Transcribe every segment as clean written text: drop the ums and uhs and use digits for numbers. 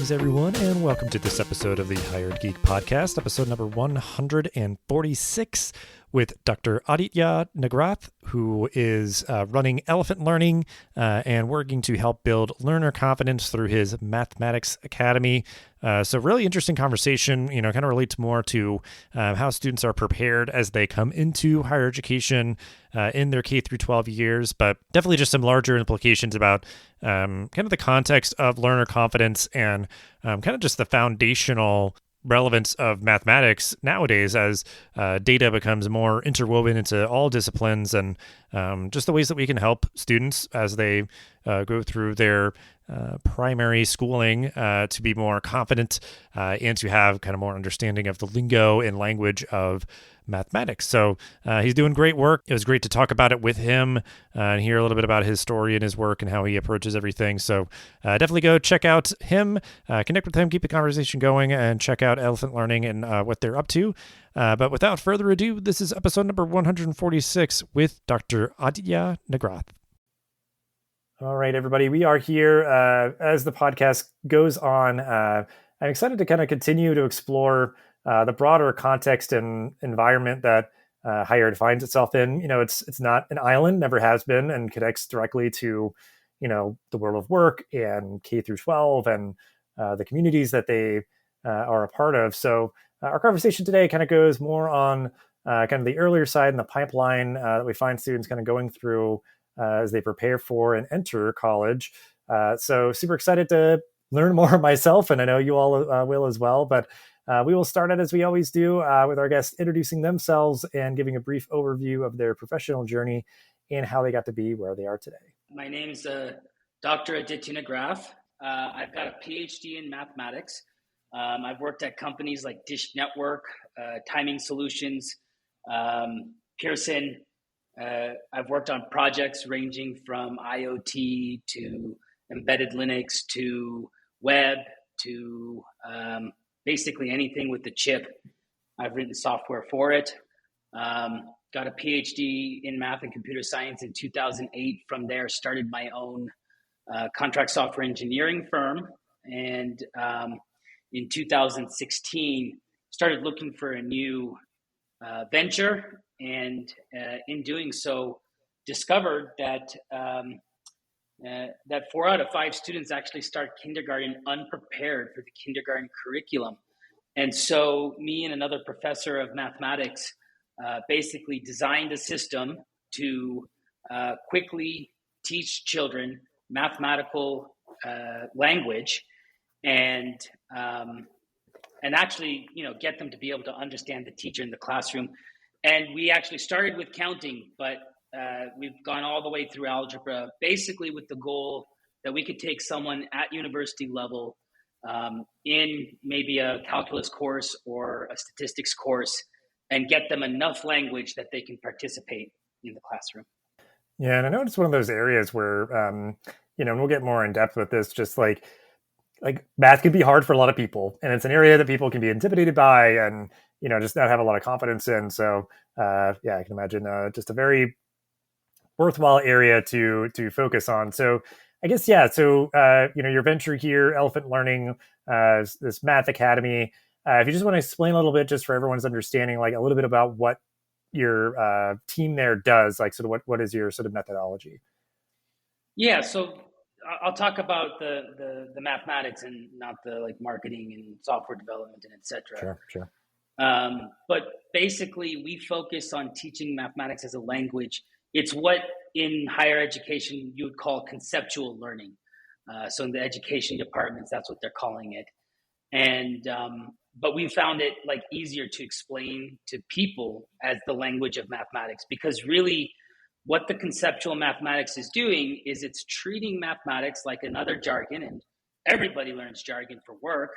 Greetings, everyone, and welcome to this episode of the Hired Geek Podcast, episode number 146, with Dr. Aditya Nagrath, who is running Elephant Learning and working to help build learner confidence through his Mathematics Academy. So really interesting conversation, kind of relates more to how students are prepared as they come into higher education in their K through 12 years, but definitely just some larger implications about kind of the context of learner confidence and kind of just the foundational relevance of mathematics nowadays as data becomes more interwoven into all disciplines, and just the ways that we can help students as they go through their primary schooling to be more confident and to have kind of more understanding of the lingo and language of mathematics. So he's doing great work. It was great to talk about it with him and hear a little bit about his story and his work and how he approaches everything. So definitely go check out him, connect with him, keep the conversation going, and check out Elephant Learning and what they're up to. But without further ado, this is episode number 146 with Dr. Aditya Nagrath. All right, everybody, we are here as the podcast goes on. I'm excited to kind of continue to explore the broader context and environment that higher ed finds itself in. It's not an island, never has been, and connects directly to, the world of work and K through 12 and the communities that they are a part of. So our conversation today kind of goes more on kind of the earlier side in the pipeline that we find students kind of going through as they prepare for and enter college. So super excited to learn more myself, and I know you all will as well. But we will start out as we always do with our guests introducing themselves and giving a brief overview of their professional journey and how they got to be where they are today. My name is Dr. Aditya Nagrath. I've got a PhD in mathematics. I've worked at companies like Dish Network, Timing Solutions, Pearson. I've worked on projects ranging from IoT to embedded Linux to web to basically anything with the chip. I've written software for it. Got a PhD in math and computer science in 2008. From there, started my own contract software engineering firm. And in 2016, started looking for a new venture. And in doing so, discovered that that 4 out of 5 students actually start kindergarten unprepared for the kindergarten curriculum. And so me and another professor of mathematics basically designed a system to quickly teach children mathematical language and actually, get them to be able to understand the teacher in the classroom. And we actually started with counting, but we've gone all the way through algebra, basically with the goal that we could take someone at university level in maybe a calculus course or a statistics course and get them enough language that they can participate in the classroom. Yeah, and I know it's one of those areas where, and we'll get more in depth with this, just like math can be hard for a lot of people, and it's an area that people can be intimidated by and, just not have a lot of confidence in. So, I can imagine just a very worthwhile area to focus on. So I guess, your venture here, Elephant Learning, this Math Academy, if you just want to explain a little bit, just for everyone's understanding, like a little bit about what your team there does, like sort of what is your sort of methodology? Yeah, so I'll talk about the mathematics and not the marketing and software development and et cetera. Sure. But basically, we focus on teaching mathematics as a language. It's what in higher education you would call conceptual learning. So in the education departments, that's what they're calling it. And but we found it easier to explain to people as the language of mathematics, because really what the conceptual mathematics is doing is it's treating mathematics like another jargon, and everybody learns jargon for work.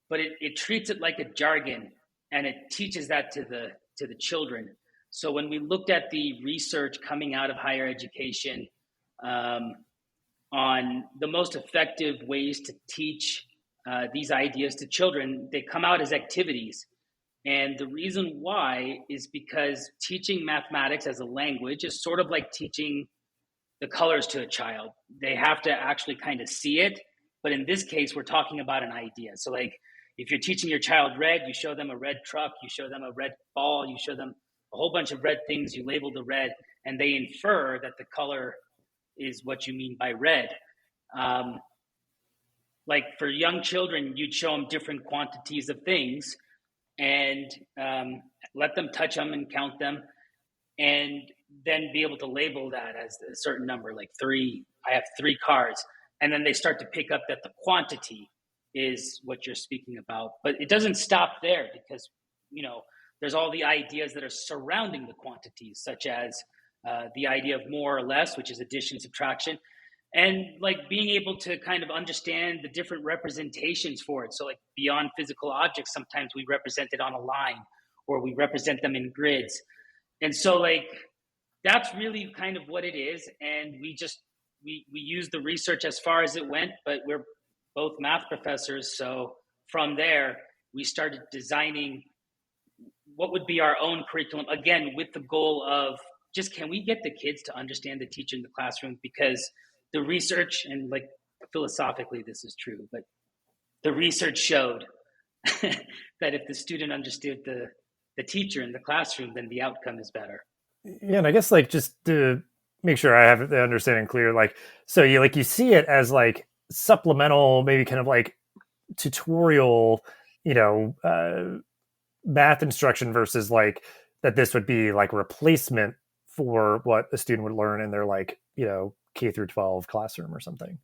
But it treats it like a jargon, and it teaches that to the children. So when we looked at the research coming out of higher education on the most effective ways to teach these ideas to children, they come out as activities. And the reason why is because teaching mathematics as a language is sort of like teaching the colors to a child. They have to actually kind of see it But in this case, we're talking about an idea. So like if you're teaching your child red, you show them a red truck, you show them a red ball, you show them a whole bunch of red things, you label the red, and they infer that the color is what you mean by red. Like for young children, you'd show them different quantities of things and let them touch them and count them, and then be able to label that as a certain number, like three. I have 3 cars, and then they start to pick up that the quantity is what you're speaking about. But it doesn't stop there, because there's all the ideas that are surrounding the quantities, such as the idea of more or less, which is addition, subtraction, and like being able to kind of understand the different representations for it. So like beyond physical objects, sometimes we represent it on a line, or we represent them in grids. And so like that's really kind of what it is. And we use the research as far as it went, but we're both math professors. So from there, we started designing what would be our own curriculum, again, with the goal of just, can we get the kids to understand the teacher in the classroom? Because the research, and like philosophically this is true, but the research showed that if the student understood the teacher in the classroom, then the outcome is better. Yeah, and I guess like just to make sure I have the understanding clear, like so you see it as like supplemental, maybe kind of like tutorial, math instruction versus like that this would be like replacement for what a student would learn in their like K through 12 classroom or something.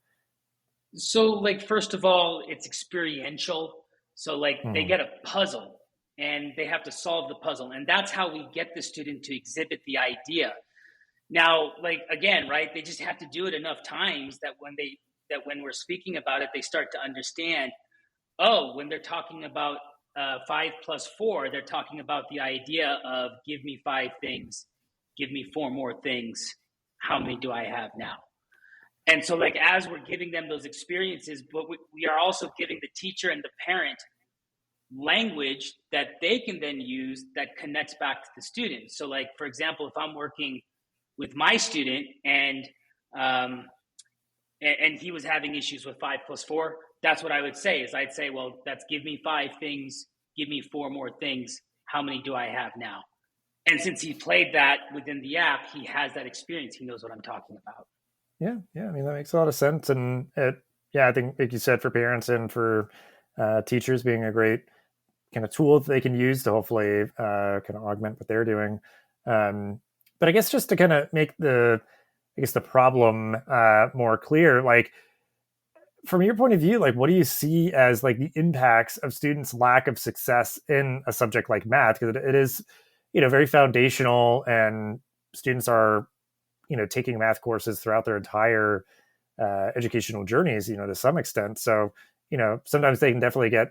So like first of all, it's experiential. So like they get a puzzle and they have to solve the puzzle, and that's how we get the student to exhibit the idea. Now, like again, right, they just have to do it enough times that when we're speaking about it, they start to understand, oh, when they're talking about 5 plus 4, they're talking about the idea of give me 5 things, give me 4 more things. How many do I have now? And so like as we're giving them those experiences, but we are also giving the teacher and the parent language that they can then use that connects back to the student. So like, for example, if I'm working with my student and he was having issues with 5 plus 4, that's what I would say is I'd say, well, that's give me 5 things, give me 4 more things. How many do I have now? And since he played that within the app, he has that experience. He knows what I'm talking about. Yeah. I mean, that makes a lot of sense. And I think, like you said, for parents and for teachers, being a great kind of tool that they can use to hopefully kind of augment what they're doing. But I guess just to kind of make the problem more clear, like from your point of view, like what do you see as like the impacts of students' lack of success in a subject like math? Because it is, very foundational, and students are, taking math courses throughout their entire educational journeys, to some extent. So, sometimes they can definitely get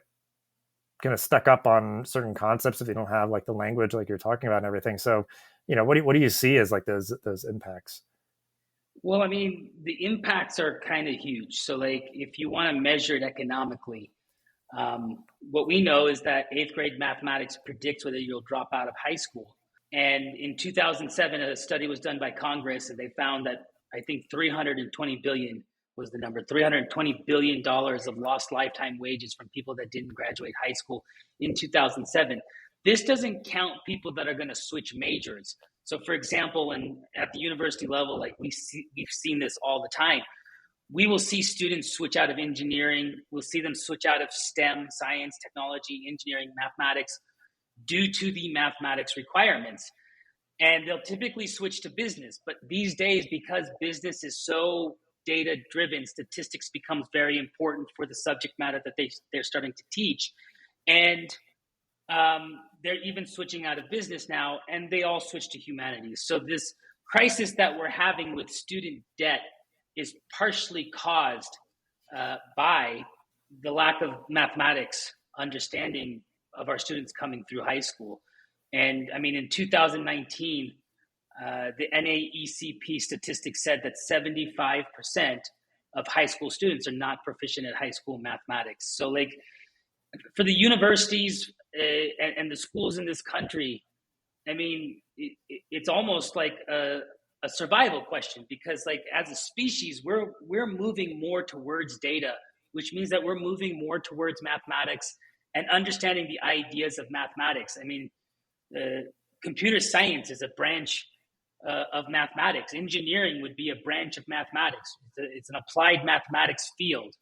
kind of stuck up on certain concepts if they don't have like the language like you're talking about and everything. So, what do you see as like those impacts? Well, I mean, the impacts are kind of huge. So like if you want to measure it economically, what we know is that 8th grade mathematics predicts whether you'll drop out of high school. And in 2007, a study was done by Congress, and they found that I think 320 billion was the number, $320 billion of lost lifetime wages from people that didn't graduate high school in 2007. This doesn't count people that are going to switch majors. So for example, at the university level, like we've seen this all the time. We will see students switch out of engineering. We'll see them switch out of STEM, science, technology, engineering, mathematics, due to the mathematics requirements. And they'll typically switch to business. But these days, because business is so data-driven, statistics becomes very important for the subject matter that they're starting to teach. And they're even switching out of business now, and they all switch to humanities. So this crisis that we're having with student debt is partially caused by the lack of mathematics understanding of our students coming through high school. And I mean, in 2019, the NAECP statistics said that 75% of high school students are not proficient at high school mathematics. So like for the universities and the schools in this country, I mean, it's almost like a survival question, because like as a species, we're moving more towards data which means that we're moving more towards mathematics and understanding the ideas of mathematics. I mean, computer science is a branch of mathematics. Engineering would be a branch of mathematics. It's an applied mathematics field.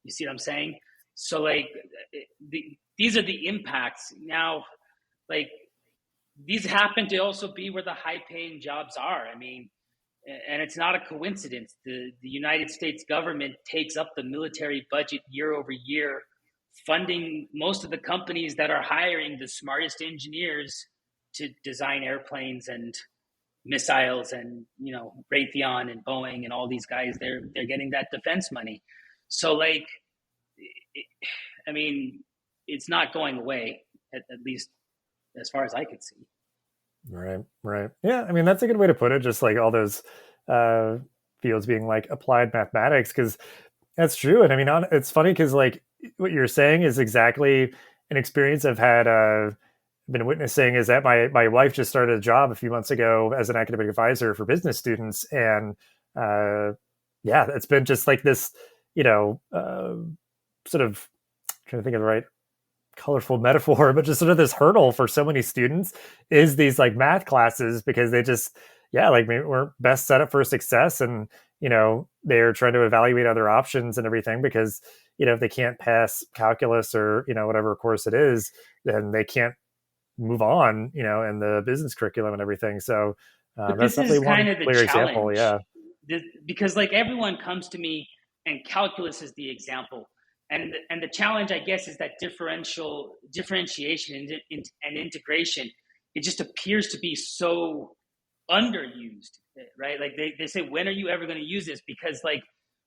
You see what I'm saying? So like these are the impacts. Now, like these happen to also be where the high paying jobs are. I mean, and it's not a coincidence. The United States government takes up the military budget year over year, funding most of the companies that are hiring the smartest engineers to design airplanes and missiles, and Raytheon and Boeing and all these guys. They're getting that defense money. So like, I mean, it's not going away, at least as far as I could see. Right, right. Yeah, I mean, that's a good way to put it. Just like all those fields being like applied mathematics, because that's true. And I mean, it's funny because like what you're saying is exactly an experience I've had been witnessing. Is that my wife just started a job a few months ago as an academic advisor for business students, and yeah, it's been just like this, sort of trying to think of the right colorful metaphor, but just sort of this hurdle for so many students is these like math classes, because they just, yeah, like maybe we're best set up for success, and they're trying to evaluate other options and everything, because if they can't pass calculus or whatever course it is, then they can't move on in the business curriculum and everything. So But that's this is definitely one kind of the clear example. challenge. Yeah. Because like everyone comes to me and calculus is the example. And the challenge, I guess, is that differentiation and integration, it just appears to be so underused, right? Like they say, when are you ever going to use this? Because like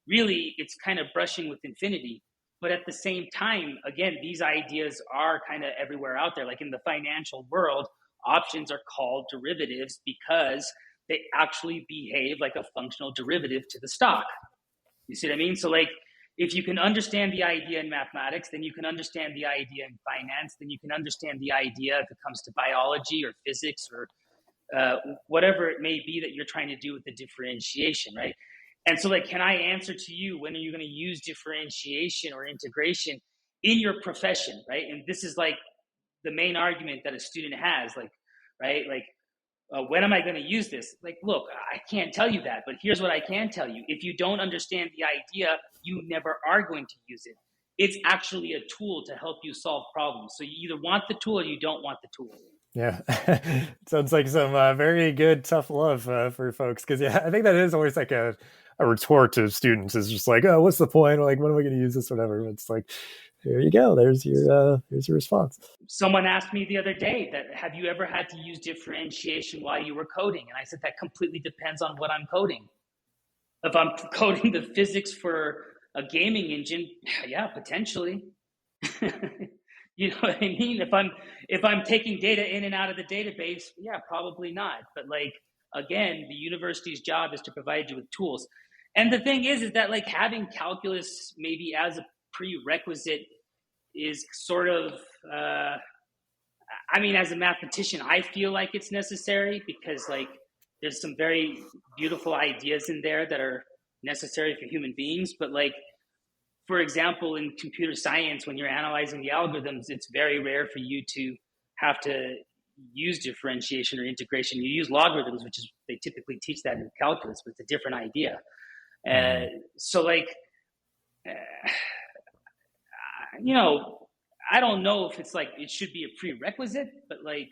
really it's kind of brushing with infinity. But at the same time, again, these ideas are kind of everywhere out there. Like in the financial world, options are called derivatives because they actually behave like a functional derivative to the stock. You see what I mean? So like, if you can understand the idea in mathematics, then you can understand the idea in finance, then you can understand the idea if it comes to biology or physics or whatever it may be that you're trying to do with the differentiation, right? And so like, can I answer to you, when are you going to use differentiation or integration in your profession, right? And this is like the main argument that a student has, like, right? Like, when am I going to use this? Like, look, I can't tell you that, but here's what I can tell you. If you don't understand the idea, you never are going to use it. It's actually a tool to help you solve problems. So you either want the tool or you don't want the tool. Yeah. Sounds like some very good, tough love for folks. Because, yeah, I think that is always like a retort to students, is just like, oh, what's the point? Like, when am I going to use this? Whatever. It's like, there you go. There's your response. Someone asked me the other day that, have you ever had to use differentiation while you were coding? And I said, that completely depends on what I'm coding. If I'm coding the physics for a gaming engine, yeah, potentially. You know what I mean? If I'm taking data in and out of the database, yeah, probably not. But like, again, the university's job is to provide you with tools. And the thing is that like having calculus maybe as a prerequisite is sort of, I mean, as a mathematician, I feel like it's necessary, because like there's some very beautiful ideas in there that are necessary for human beings. But like, for example, in computer science, when you're analyzing the algorithms, it's very rare for you to have to use differentiation or integration. You use logarithms, which is, they typically teach that in calculus, but it's a different idea. So like, I don't know if it's like, it should be a prerequisite, but like,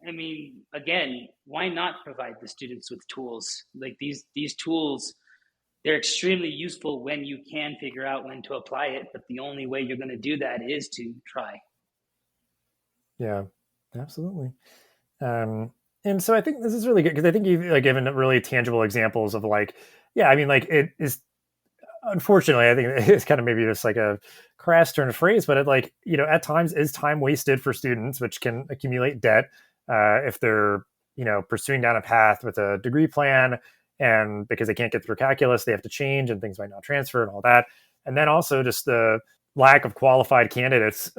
I mean, again, why not provide the students with tools? Like these tools, they're extremely useful when you can figure out when to apply it, but the only way you're going to do that is to try. Yeah, absolutely. And so I think this is really good, because I think you've like given really tangible examples of like, yeah, I mean, like it is, unfortunately, I think it's kind of maybe just like a crass turn of phrase, but it like, at times is time wasted for students, which can accumulate debt if they're, pursuing down a path with a degree plan, and because they can't get through calculus, they have to change and things might not transfer and all that. And then also just the lack of qualified candidates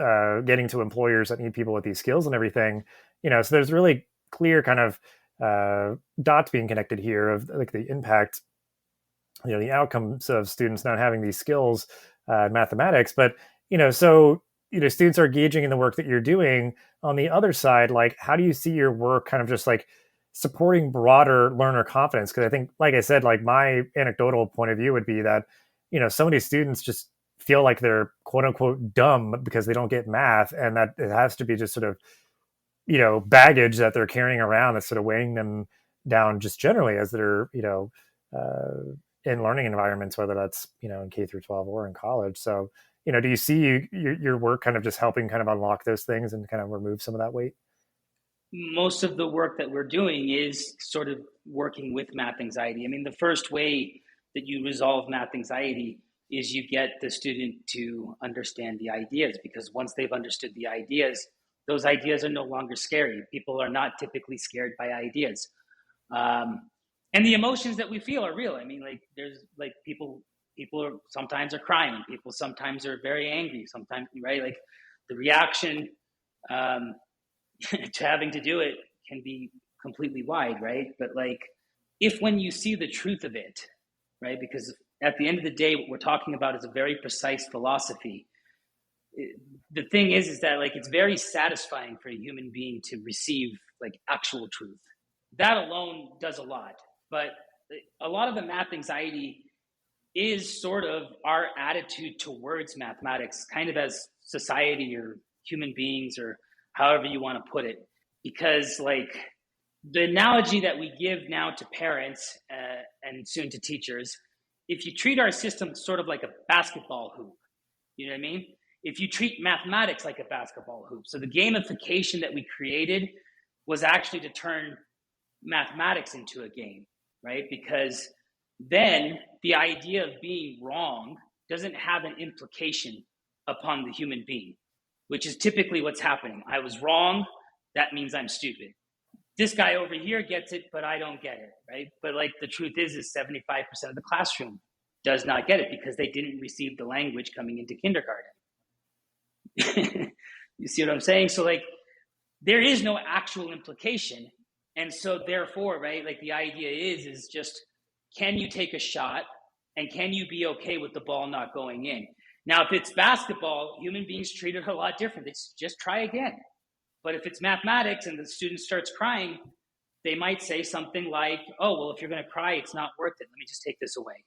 getting to employers that need people with these skills and everything. So there's really clear kind of dots being connected here of like the impact, the outcomes of students not having these skills mathematics. But, so, students are engaging in the work that you're doing. On the other side, like, how do you see your work kind of just like supporting broader learner confidence? Because I think, like I said, like my anecdotal point of view would be that, so many students just feel like they're quote unquote dumb because they don't get math, and that it has to be just sort of, baggage that they're carrying around that's sort of weighing them down just generally as they're, in learning environments, whether that's, in K through 12 or in college. So, do you see your work kind of just helping kind of unlock those things and kind of remove some of that weight? Most of the work that we're doing is sort of working with math anxiety. I mean, the first way that you resolve math anxiety is you get the student to understand the ideas, because once they've understood the ideas, those ideas are no longer scary. People are not typically scared by ideas. And the emotions that we feel are real. I mean, like there's like people are sometimes are crying. People sometimes are very angry. Sometimes, right? Like the reaction um, to having to do it can be completely wide, right? But like if when you see the truth of it, right? Because at the end of the day, what we're talking about is a very precise philosophy. The thing is that like it's very satisfying for a human being to receive like actual truth. That alone does a lot. But a lot of the math anxiety is sort of our attitude towards mathematics, kind of as society or human beings or however you want to put it. Because, like, the analogy that we give now to parents and soon to teachers, if you treat our system sort of like a basketball hoop, you know what I mean? If you treat mathematics like a basketball hoop, so the gamification that we created was actually to turn mathematics into a game, right? Because then the idea of being wrong doesn't have an implication upon the human being, which is typically what's happening. I was wrong, that means I'm stupid. This guy over here gets it, but I don't get it, right? But like the truth is 75% of the classroom does not get it because they didn't receive the language coming into kindergarten. You see what I'm saying? So like there is no actual implication. And so therefore, right, like the idea is just, can you take a shot and can you be okay with the ball not going in? Now, if it's basketball, human beings treat it a lot different. It's just try again. But if it's mathematics and the student starts crying, they might say something like, oh, well, if you're going to cry, it's not worth it. Let me just take this away.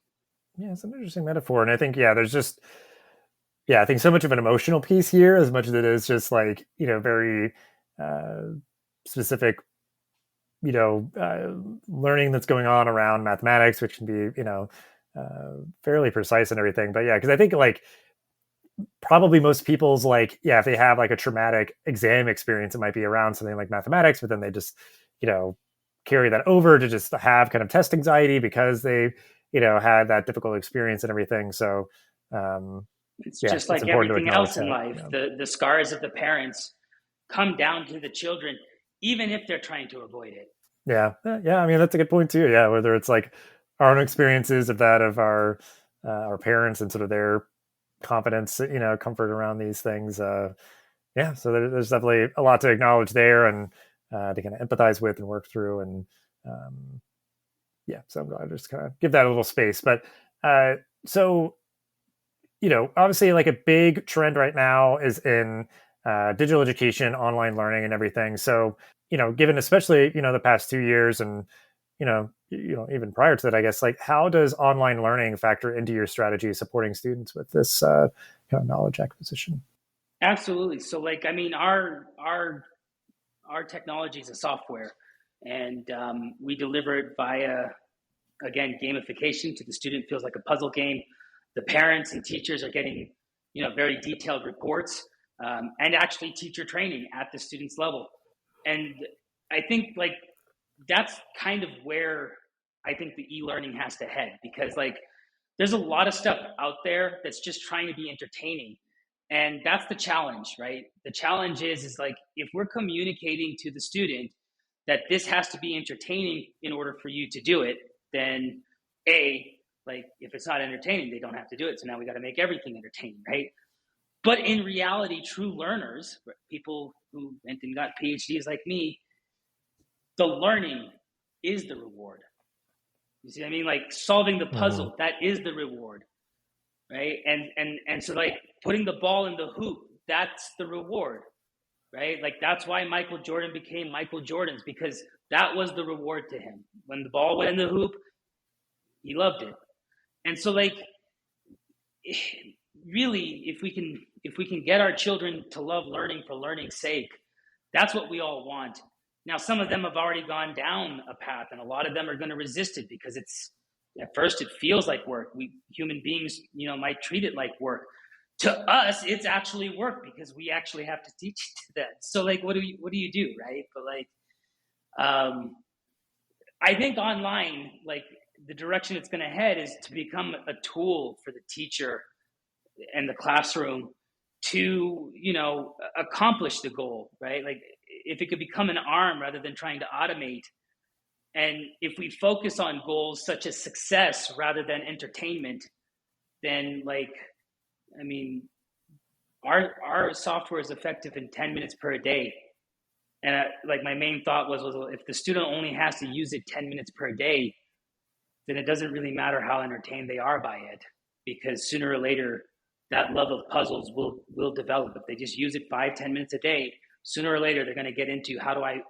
Yeah, it's an interesting metaphor. And I think, yeah, there's just, yeah, I think so much of an emotional piece here as much as it is just like, very uh, specific, learning that's going on around mathematics, which can be, fairly precise and everything. But yeah, because I think like probably most people's like, yeah, if they have like a traumatic exam experience, it might be around something like mathematics, but then they just, carry that over to just have kind of test anxiety because they, had that difficult experience and everything. So, it's yeah, just it's like important to everything acknowledge else in that. life. The scars of the parents come down to the children, even if they're trying to avoid it. Yeah, yeah. I mean, that's a good point too. Yeah, whether it's like our own experiences of that of our parents and sort of their confidence, comfort around these things. Yeah, so there's definitely a lot to acknowledge there and to kind of empathize with and work through. And yeah, so I'm glad to just kind of give that a little space. But so obviously, like a big trend right now is in digital education, online learning, and everything. So given especially the past 2 years and even prior to that, I guess, like how does online learning factor into your strategy supporting students with this kind of knowledge acquisition? Absolutely. So like, I mean, our technology is a software, and we deliver it via, again, gamification. To the student, feels like a puzzle game. The parents and teachers are getting very detailed reports, and actually teacher training at the student's level. And I think like that's kind of where I think the e-learning has to head, because like there's a lot of stuff out there that's just trying to be entertaining, and that's the challenge, right? The challenge is like if we're communicating to the student that this has to be entertaining in order for you to do it, then like if it's not entertaining, they don't have to do it. So now we got to make everything entertaining, right? But in reality, true learners, people who went and got PhDs like me, the learning is the reward. You see what I mean? Like solving the Mm-hmm. puzzle, that is the reward. right? And so like putting the ball in the hoop, that's the reward, right? Like that's why Michael Jordan became Michael Jordan's, because that was the reward to him. When the ball went in the hoop, he loved it. And so like really, if we can get our children to love learning for learning's sake, that's what we all want. Now, some of them have already gone down a path, and a lot of them are going to resist it because it's at first it feels like work. We human beings, might treat it like work. To us, it's actually work because we actually have to teach it to them. So, like, what do you do, right? But like, I think online, like the direction it's going to head is to become a tool for the teacher and the classroom to, accomplish the goal, right? Like if it could become an arm rather than trying to automate. And if we focus on goals such as success rather than entertainment, then our software is effective in 10 minutes per day. And my main thought was if the student only has to use it 10 minutes per day, then it doesn't really matter how entertained they are by it, because sooner or later that love of puzzles will develop. If they just use it 5-10 minutes a day, sooner or later they're going to get into how do I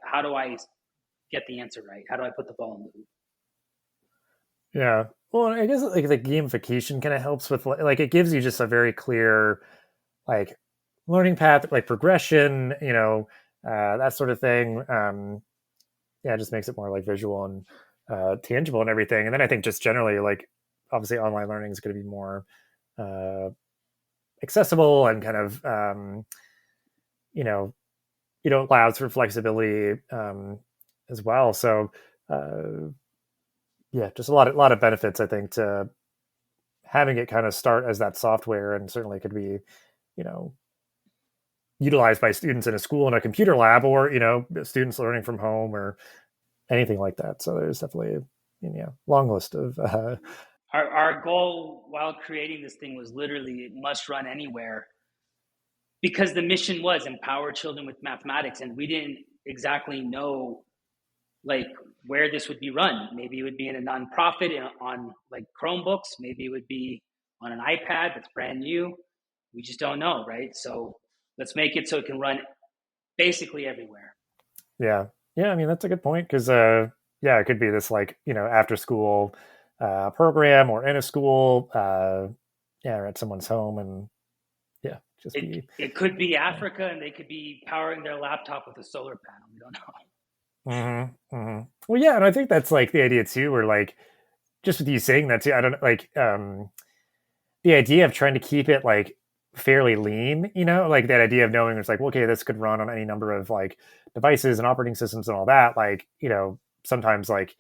get the answer right? How do I put the ball in the hoop? Yeah. Well, I guess like the gamification kind of helps with like it gives you just a very clear like learning path, like progression, that sort of thing. Yeah, it just makes it more like visual and tangible and everything. And then I think just generally, like obviously online learning is going to be more accessible and kind of allows for flexibility as well. So yeah, just a lot of benefits I think to having it kind of start as that software, and certainly could be utilized by students in a school in a computer lab, or students learning from home or anything like that. So there's definitely long list of our goal while creating this thing was literally it must run anywhere, because the mission was empower children with mathematics, and we didn't exactly know like where this would be run. Maybe it would be in a nonprofit on like Chromebooks. Maybe it would be on an iPad that's brand new. We just don't know, right? So let's make it so it can run basically everywhere. Yeah. I mean, that's a good point, because yeah, it could be this like after school program, or in a school, or at someone's home, and yeah, just it could be Africa, and they could be powering their laptop with a solar panel. We don't know. Well, yeah, and I think that's like the idea too, where like just with you saying that too, I don't like the idea of trying to keep it like fairly lean, like that idea of knowing it's like, well, okay, this could run on any number of like devices and operating systems and all that. Like, sometimes like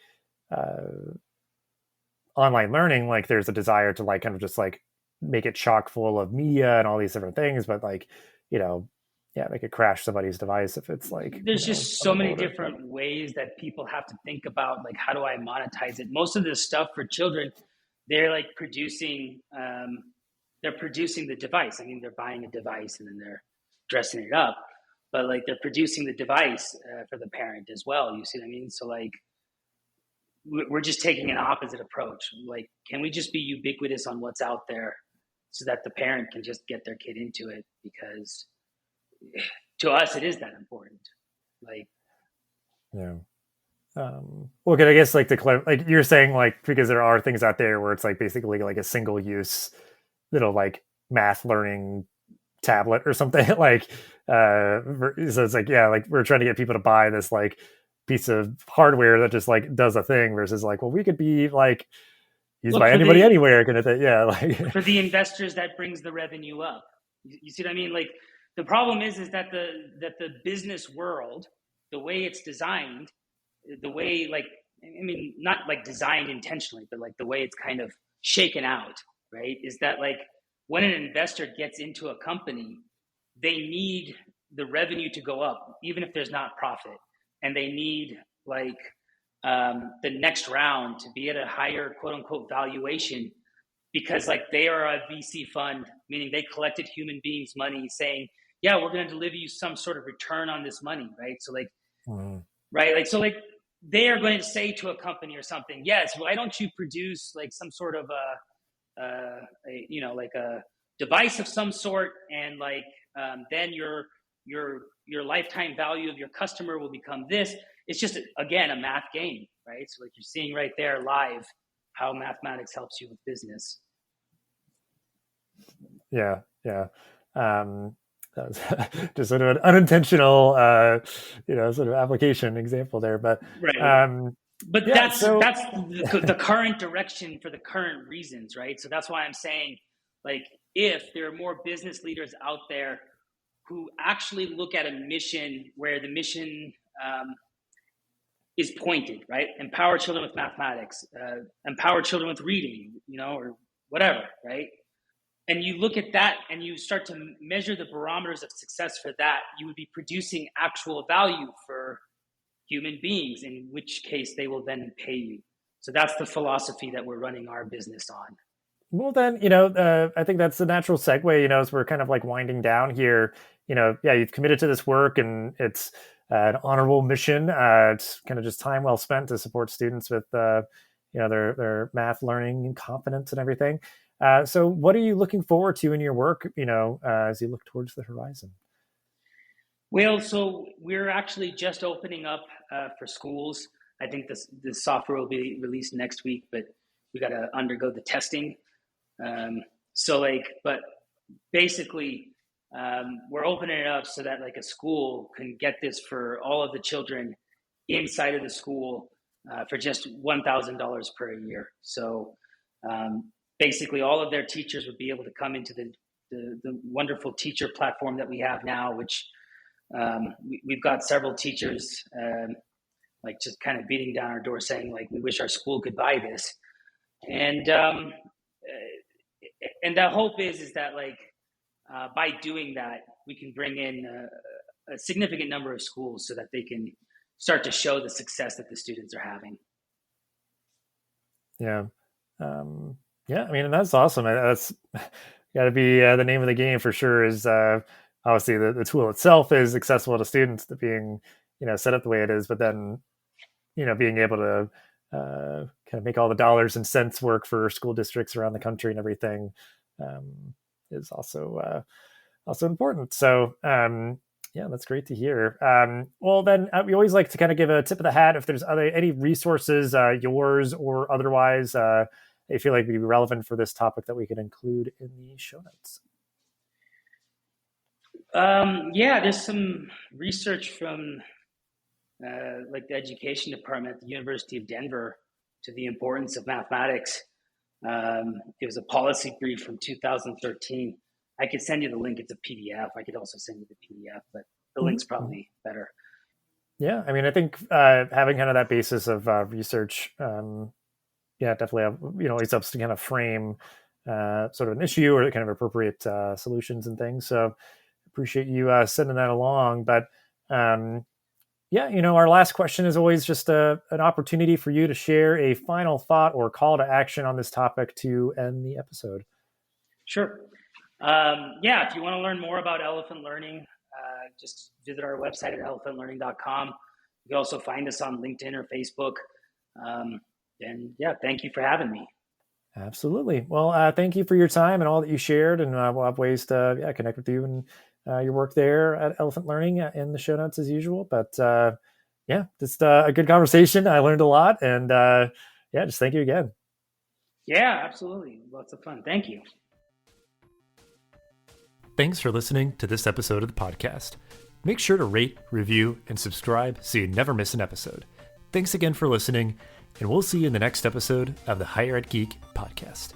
online learning, like there's a desire to like kind of just like make it chock full of media and all these different things, but like, yeah, they could crash somebody's device if it's like there's just so many different ways that people have to think about, like, how do I monetize it? Most of this stuff for children, they're like producing the device. I mean, they're buying a device and then they're dressing it up, but like they're producing the device for the parent as well. You see what I mean? So like we're just taking an opposite approach. Like, can we just be ubiquitous on what's out there so that the parent can just get their kid into it? Because to us, it is that important. Like, yeah. Well, I guess like like you're saying, like because there are things out there where it's like basically like a single use little like math learning tablet or something like so it's like, yeah, like we're trying to get people to buy this like piece of hardware that just like does a thing, versus like, well, we could be like used by anybody anywhere kind of thing. Yeah, like for the investors that brings the revenue up. You see what I mean? Like the problem is that the business world, the way it's designed, the way like, I mean, not like designed intentionally, but like the way it's kind of shaken out, right? Is that like when an investor gets into a company, they need the revenue to go up, even if there's not profit. And they need like the next round to be at a higher quote unquote valuation, because like they are a VC fund, meaning they collected human beings' money saying, yeah, we're going to deliver you some sort of return on this money, right? So like, right? Like, so like they are going to say to a company or something, yes, why don't you produce like some sort of like a device of some sort, and like then your lifetime value of your customer will become this. It's just, again, a math game, right? So like you're seeing right there live how mathematics helps you with business. Yeah. That was just sort of an unintentional, sort of application example there. But right. But yeah, that's the current direction for the current reasons, right? So that's why I'm saying, like, if there are more business leaders out there who actually look at a mission where the mission is pointed, right? Empower children with mathematics, empower children with reading, or whatever, right? And you look at that and you start to measure the barometers of success for that, you would be producing actual value for human beings, in which case they will then pay you. So that's the philosophy that we're running our business on. Well, then, I think that's the natural segue, as we're kind of like winding down here. You've committed to this work, and it's an honorable mission. It's kind of just time well spent to support students with, their math learning and confidence and everything. So what are you looking forward to in your work, as you look towards the horizon? Well, so we're actually just opening up for schools. I think this software will be released next week, but we got to undergo the testing. But basically, we're opening it up so that like a school can get this for all of the children inside of the school for just $1,000 per year. So basically, all of their teachers would be able to come into the wonderful teacher platform that we have now, which we've got several teachers like just kind of beating down our door saying like, we wish our school could buy this. And the hope is that like by doing that, we can bring in a significant number of schools so that they can start to show the success that the students are having. Yeah. I mean, and that's awesome. That's got to be the name of the game for sure, is obviously the tool itself is accessible to students, that being, set up the way it is, but then, being able to kind of make all the dollars and cents work for school districts around the country and everything is also important. So that's great to hear. Well, then we always like to kind of give a tip of the hat if there's any resources, yours or otherwise, I feel like would be relevant for this topic that we could include in the show notes. There's some research from like the education department at the University of Denver to the importance of mathematics. It was a policy brief from 2013. I could send you the link. It's a PDF. I could also send you the PDF, but the link's probably better. Yeah, I mean, I think having kind of that basis of research, definitely, always helps to kind of frame sort of an issue or kind of appropriate solutions and things. So appreciate you sending that along. But our last question is always just an opportunity for you to share a final thought or call to action on this topic to end the episode. Sure. If you want to learn more about elephant learning, just visit our website at elephantlearning.com. You can also find us on LinkedIn or Facebook. Thank you for having me. Absolutely. Well, thank you for your time and all that you shared, and we'll have ways to connect with you and your work there at Elephant Learning in the show notes as usual. But just a good conversation. I learned a lot, and just thank you again. Yeah, absolutely. Lots of fun. Thank you. Thanks for listening to this episode of the podcast. Make sure to rate, review, and subscribe so you never miss an episode. Thanks again for listening, and we'll see you in the next episode of the Higher Ed Geek podcast.